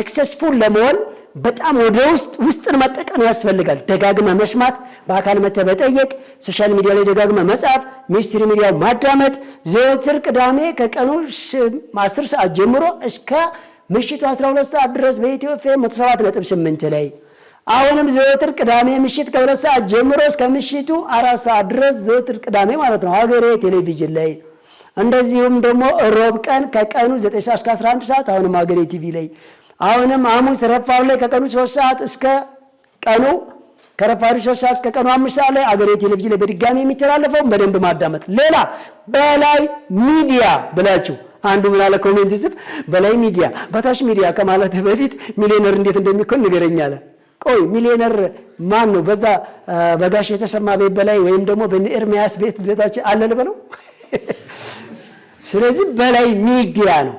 ሰክሰስፉል ለመሆን በጣም ወደ ውስጥን መጠቀም ያስፈልጋል። ደጋግመ መስማት፣ በአካል መጠየቅ፣ ሶሻል ሚዲያ ላይ ደጋግመ መጻፍ፣ ሚኒስትሪ ሚዲያው ማዳመጥ። ዘወትር ቅዳሜ ከቀኑ 10 ሰዓት ጀምሮ እስከ ምሽቱ 12 ሰዓት ድረስ በኢትዮ ኤፍኤም 107.8 ላይ አሁንም ዘወትር ቅዳሜ ምሽት ከ2 ሰዓት ጀምሮ እስከ ምሽቱ 4 ሰዓት ድረስ ዘወትር ቅዳሜ ማለት ነው ሀገሬ ቴሌቪዥን ላይ እንደዚሁም ደግሞ ሮብ ቀን ከቀኑ 9 ሰዓት እስከ 11 ሰዓት አሁንም ሀገሬ ቲቪ ላይ አሁንም ሐሙስ ረፋዱ ላይ ከቀኑ 3 ሰዓት እስከ ቀኑ ከረፋዱ 3 ሰዓት እስከ ቀኑ 5 ሰዓት ላይ ሀገሬ ቴሌቪዥን ላይ በድጋሚ የሚተላለፈው በደንብ ማዳመጥ። ሌላ በላይ ሚዲያ ብላችሁ አንዱ ምን አለ ኮሜንት ጽፍ በላይ ሚዲያ በታች ሚዲያ ከማለት በፊት ሚሊዮነር እንዴት እንደሚኮን ንገረኝ አለ። ቆይ ሚሊዮነር ማን ነው? በዛ በጋሽ የተሰማ ቤት በላይ ወይም ደግሞ በኤርሚያስ ቤታችን አለ ልበለው። ስለዚህ በላይ ሚዲያ ነው።